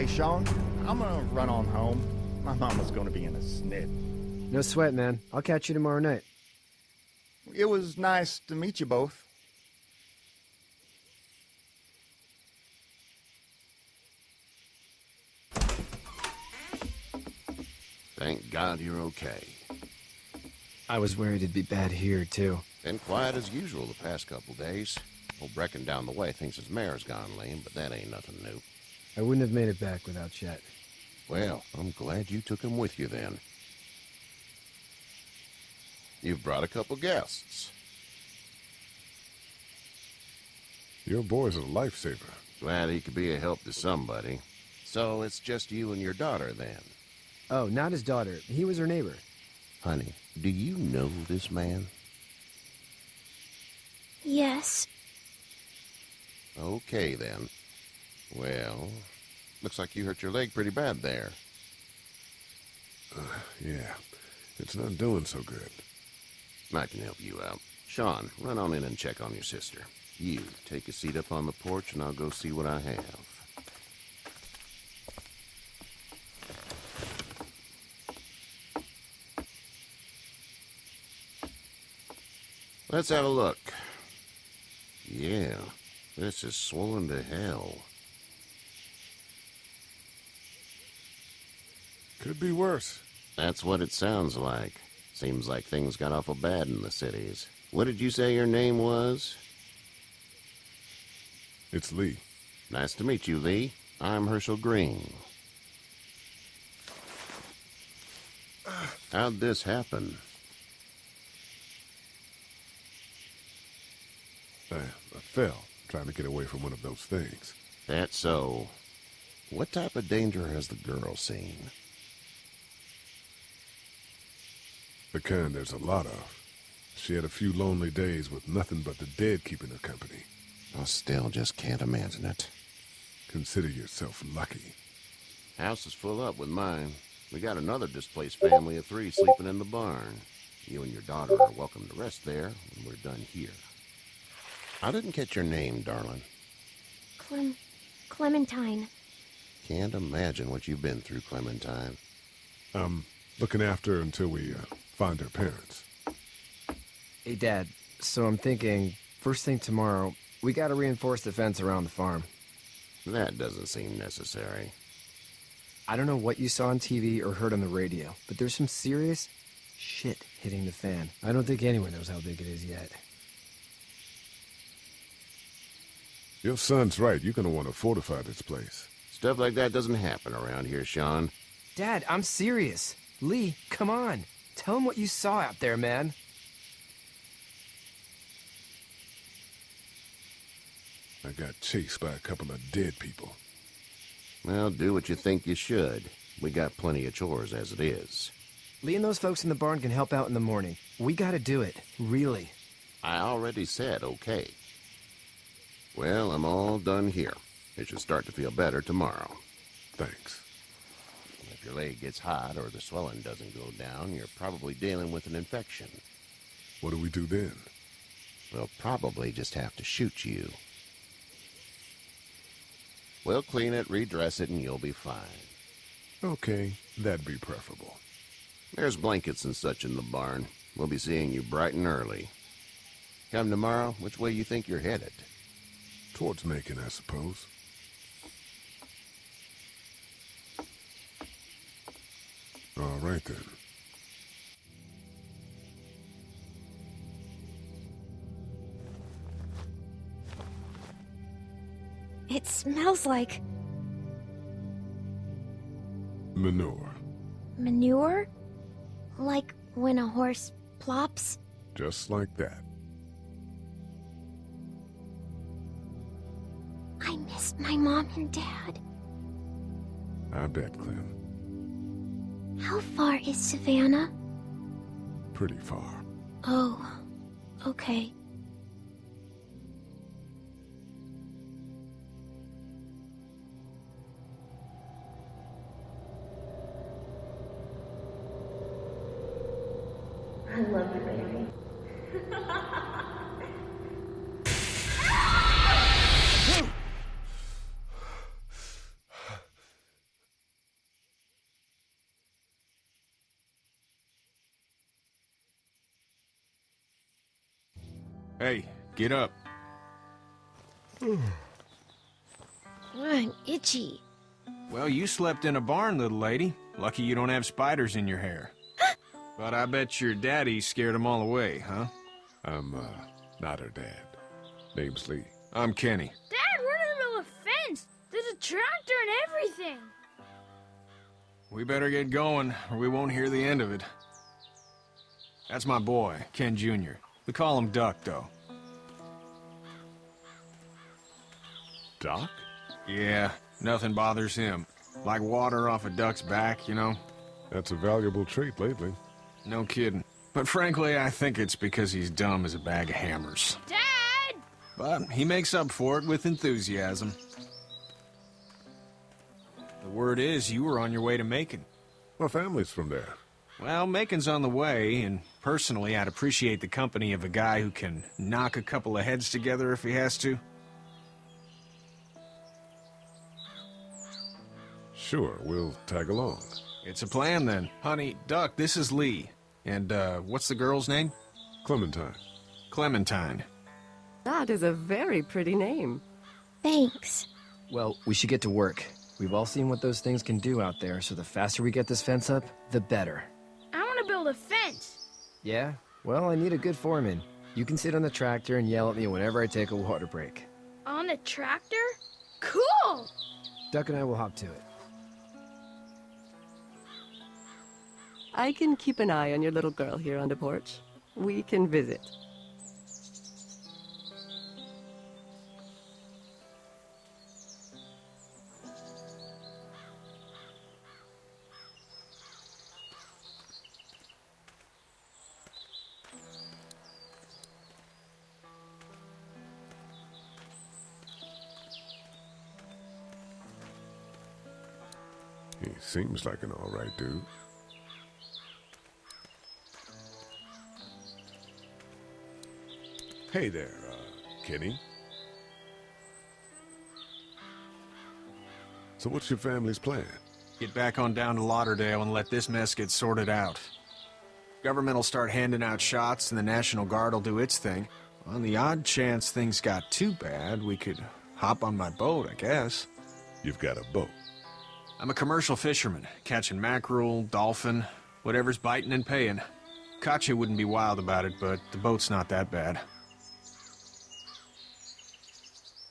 Hey, Sean, I'm gonna run on home. My mama's gonna be in a snit. No sweat, man. I'll catch you tomorrow night. It was nice to meet you both. Thank God you're okay. I was worried it'd be bad here, too. Been quiet as usual the past couple days. Old Brecken down the way thinks his mare's gone lame, but that ain't nothing new. I wouldn't have made it back without Chet. Well, I'm glad you took him with you then. You've brought a couple guests. Your boy's a lifesaver. Glad he could be a help to somebody. So it's just you and your daughter then? Oh, not his daughter. He was her neighbor. Honey, do you know this man? Yes. Okay, then. Well, looks like you hurt your leg pretty bad there. Yeah, it's not doing so good. I can help you out. Sean, run on in and check on your sister. You, take a seat up on the porch and I'll go see what I have. Let's have a look. Yeah, this is swollen to hell. Could be worse. That's what it sounds like. Seems like things got awful bad in the cities. What did you say your name was? It's Lee. Nice to meet you, Lee. I'm Herschel Green. How'd this happen? I fell, trying to get away from one of those things. That's so. What type of danger has the girl seen? The kind there's a lot of. She had a few lonely days with nothing but the dead keeping her company. I still just can't imagine it. Consider yourself lucky. House is full up with mine. We got another displaced family of 3 sleeping in the barn. You and your daughter are welcome to rest there when we're done here. I didn't catch your name, darling. Clementine. Can't imagine what you've been through, Clementine. I'm looking after her until we find her parents. Hey, Dad. So I'm thinking, first thing tomorrow, we gotta reinforce the fence around the farm. That doesn't seem necessary. I don't know what you saw on TV or heard on the radio, but there's some serious shit hitting the fan. I don't think anyone knows how big it is yet. Your son's right. You're gonna want to fortify this place. Stuff like that doesn't happen around here, Sean. Dad, I'm serious. Lee, come on. Tell him what you saw out there, man. I got chased by a couple of dead people. Well, do what you think you should. We got plenty of chores as it is. Lee and those folks in the barn can help out in the morning. We gotta do it. Really. I already said okay. Well, I'm all done here. It should start to feel better tomorrow. Thanks. If your leg gets hot or the swelling doesn't go down, you're probably dealing with an infection. What do we do then? We'll probably just have to shoot you. We'll clean it, redress it, and you'll be fine. Okay, that'd be preferable. There's blankets and such in the barn. We'll be seeing you bright and early. Come tomorrow, which way you think you're headed? Towards Macon, I suppose. All right, then. It smells like Manure. manure? Like when a horse plops? Just like that. I miss my mom and dad. I bet, Clem. How far is Savannah? Pretty far. Oh, okay. I love you, baby. Hey, get up. I'm itchy. Well, you slept in a barn, little lady. Lucky you don't have spiders in your hair. But I bet your daddy scared them all away, huh? I'm, not her dad. Name's Lee. I'm Kenny. Dad, we're in the middle of a fence. There's a tractor and everything. We better get going, or we won't hear the end of it. That's my boy, Ken Jr. We call him Duck, though. Doc? Yeah, nothing bothers him. Like water off a duck's back, you know? That's a valuable trait lately. No kidding. But frankly, I think it's because he's dumb as a bag of hammers. Dad! But he makes up for it with enthusiasm. The word is you were on your way to Macon. My family's from there. Well, Macon's on the way, and personally, I'd appreciate the company of a guy who can knock a couple of heads together if he has to. Sure, we'll tag along. It's a plan, then. Honey, Duck, this is Lee. And, what's the girl's name? Clementine. Clementine. That is a very pretty name. Thanks. Well, we should get to work. We've all seen what those things can do out there, so the faster we get this fence up, the better. I want to build a fence. Yeah? Well, I need a good foreman. You can sit on the tractor and yell at me whenever I take a water break. On the tractor? Cool! Duck and I will hop to it. I can keep an eye on your little girl here on the porch. We can visit. He seems like an all right dude. Hey there, Kenny. So what's your family's plan? Get back on down to Lauderdale and let this mess get sorted out. Government will start handing out shots and the National Guard will do its thing. On the odd chance things got too bad, we could hop on my boat, I guess. You've got a boat. I'm a commercial fisherman, catching mackerel, dolphin, whatever's biting and paying. Katya wouldn't be wild about it, but the boat's not that bad.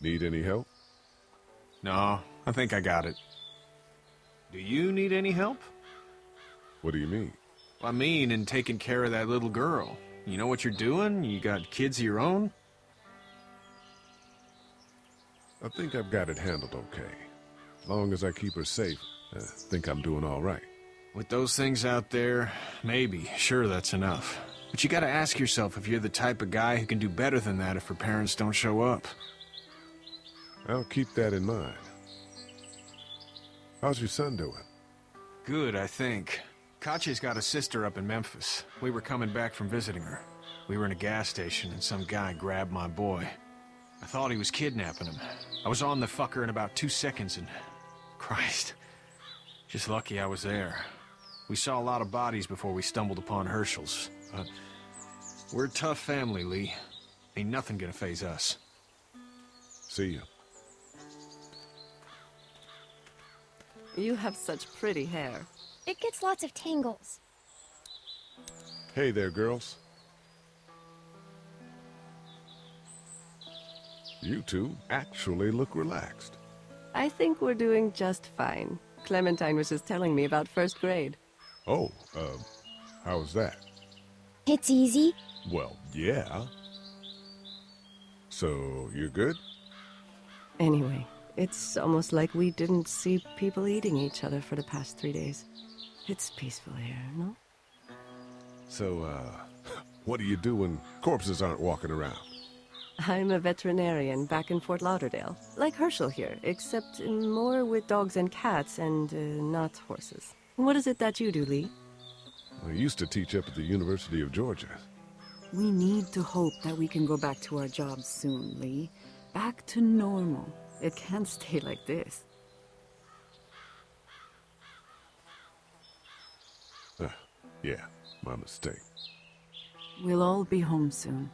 Need any help? No, I think I got it. Do you need any help? What do you mean? I mean, in taking care of that little girl. You know what you're doing? You got kids of your own? I think I've got it handled okay. As long as I keep her safe, I think I'm doing all right. With those things out there, maybe. Sure, that's enough. But you gotta ask yourself if you're the type of guy who can do better than that if her parents don't show up. I'll keep that in mind. How's your son doing? Good, I think. Katya's got a sister up in Memphis. We were coming back from visiting her. We were in a gas station and some guy grabbed my boy. I thought he was kidnapping him. I was on the fucker in about 2 seconds and... Christ. Just lucky I was there. We saw a lot of bodies before we stumbled upon Herschel's. But we're a tough family, Lee. Ain't nothing gonna faze us. See you. You have such pretty hair. It gets lots of tangles. Hey there, girls. You two actually look relaxed. I think we're doing just fine. Clementine was just telling me about first grade. Oh, how was that? It's easy. Well, yeah. So, you're good? Anyway, it's almost like we didn't see people eating each other for the past 3 days. It's peaceful here, no? So, what do you do when corpses aren't walking around? I'm a veterinarian back in Fort Lauderdale. Like Herschel here, except more with dogs and cats and not horses. What is it that you do, Lee? I used to teach up at the University of Georgia. We need to hope that we can go back to our jobs soon, Lee. Back to normal. It can't stay like this. Yeah, my mistake. We'll all be home soon.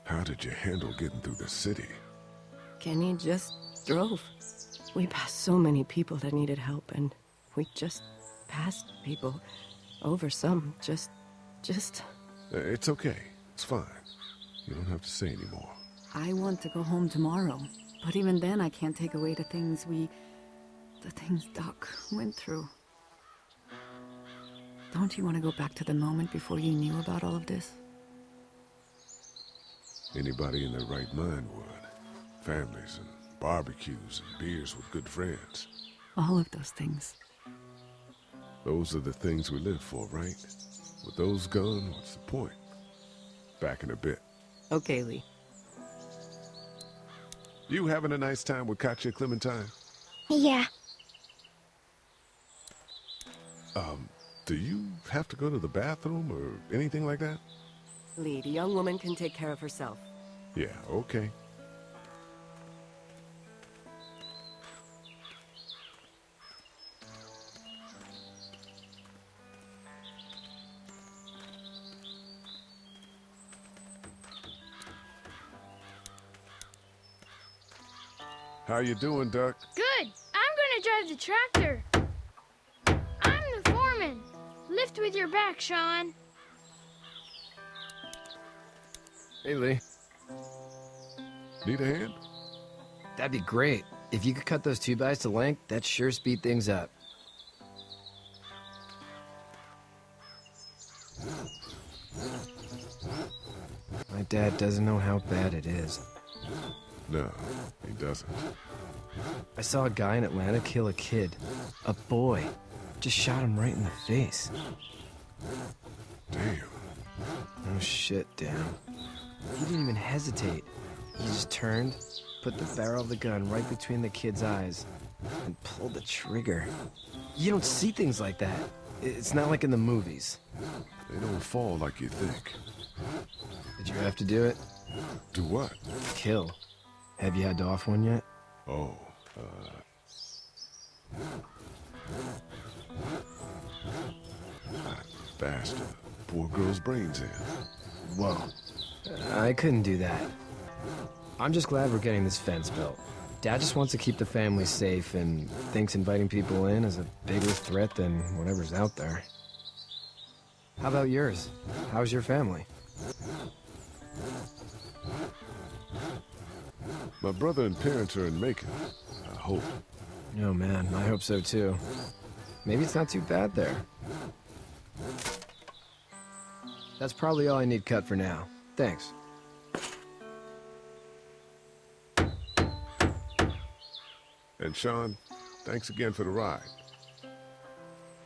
How did you handle getting through the city? Kenny just drove. We passed so many people that needed help, and we just passed people. Over some, just... It's okay. It's fine. You don't have to say anymore. I want to go home tomorrow. But even then, I can't take away the things Doc went through. Don't you want to go back to the moment before you knew about all of this? Anybody in their right mind would. Families and barbecues and beers with good friends. All of those things. Those are the things we live for, right? With those gone, what's the point? Back in a bit. Okay, Lee. You having a nice time with Katya, Clementine? Yeah. Do you have to go to the bathroom or anything like that? Lee, the young woman can take care of herself. Yeah, okay. How you doing, Duck? Good. I'm gonna drive the tractor. I'm the foreman. Lift with your back, Sean. Hey, Lee. Need a hand? That'd be great. If you could cut those 2x to length, that'd sure speed things up. My dad doesn't know how bad it is. No, he doesn't. I saw a guy in Atlanta kill a kid. A boy. Just shot him right in the face. Damn. Oh shit, damn. He didn't even hesitate. He just turned, put the barrel of the gun right between the kid's eyes, and pulled the trigger. You don't see things like that. It's not like in the movies. They don't fall like you think. Did you have to do it? Do what? Kill. Have you had to off one yet? Oh, that bastard. Poor girl's brains in. Whoa. I couldn't do that. I'm just glad we're getting this fence built. Dad just wants to keep the family safe and thinks inviting people in is a bigger threat than whatever's out there. How about yours? How's your family? My brother and parents are in Macon. I hope. Oh man, I hope so too. Maybe it's not too bad there. That's probably all I need cut for now. Thanks. And Sean, thanks again for the ride.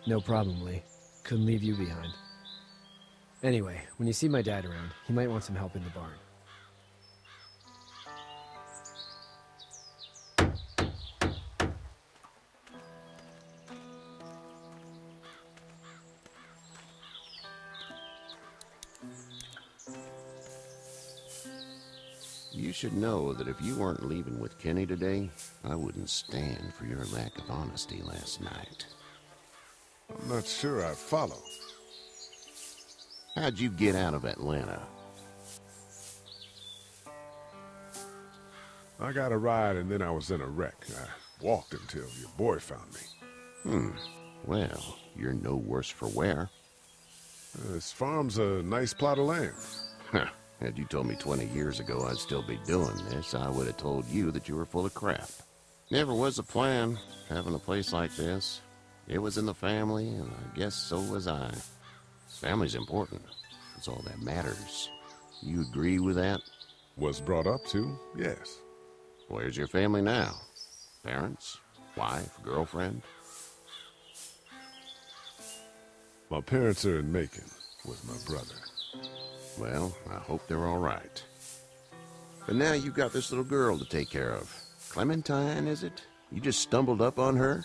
No problem, Lee. Couldn't leave you behind. Anyway, when you see my dad around, he might want some help in the barn. You should know that if you weren't leaving with Kenny today, I wouldn't stand for your lack of honesty last night. I'm not sure I follow. How'd you get out of Atlanta? I got a ride and then I was in a wreck. I walked until your boy found me. Well, you're no worse for wear. This farm's a nice plot of land. Huh. Had you told me 20 years ago I'd still be doing this, I would have told you that you were full of crap. Never was a plan, having a place like this. It was in the family, and I guess so was I. Family's important. It's all that matters. You agree with that? Was brought up to, yes. Where's your family now? Parents? Wife? Girlfriend? My parents are in Macon with my brother. Well, I hope they're all right. But now you've got this little girl to take care of. Clementine, is it? You just stumbled up on her?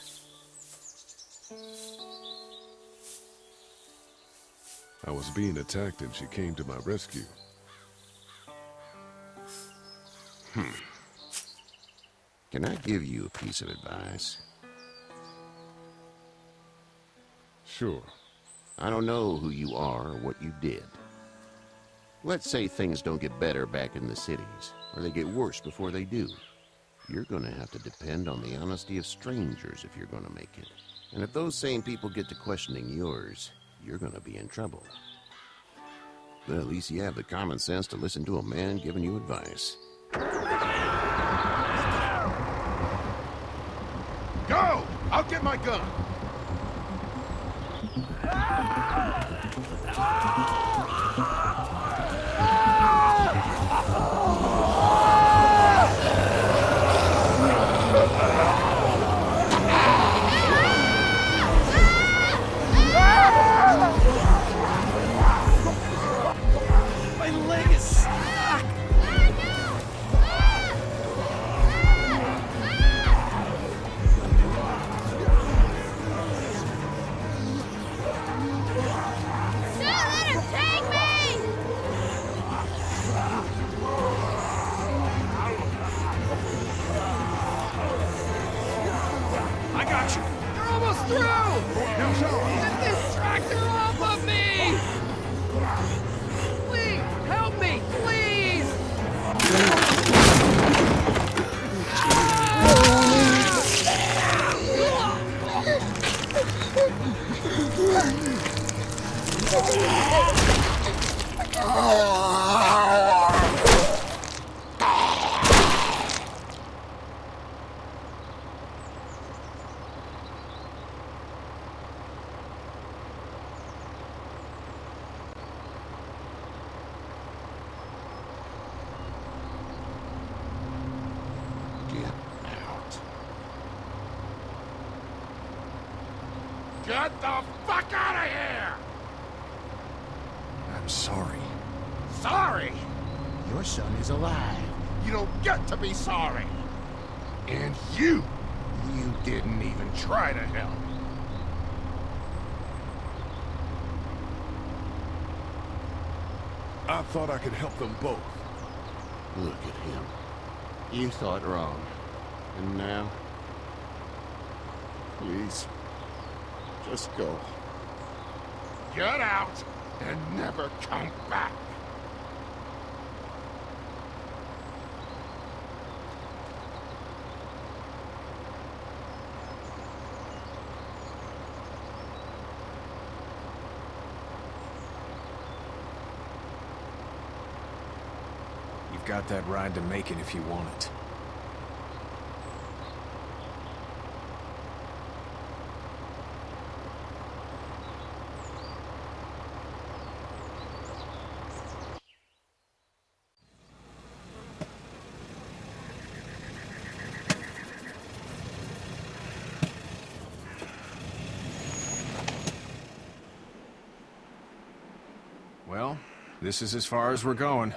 I was being attacked and she came to my rescue. Can I give you a piece of advice? Sure. I don't know who you are or what you did. Let's say things don't get better back in the cities, or they get worse before they do. You're gonna have to depend on the honesty of strangers if you're gonna make it. And if those same people get to questioning yours, you're gonna be in trouble. But at least you have the common sense to listen to a man giving you advice. Go! I'll get my gun! My leg is stuck! Don't let him take me! I got you. You're almost through! Get this tractor off of me! Please, help me, please! Get out. Get the fuck out of here! I'm sorry. Sorry? Your son is alive. You don't get to be sorry. And you didn't even try to help. I thought I could help them both. Look at him. You thought wrong. And now? Please, just go. Get out and never come back. You've got that ride to Macon if you want it. Well, this is as far as we're going.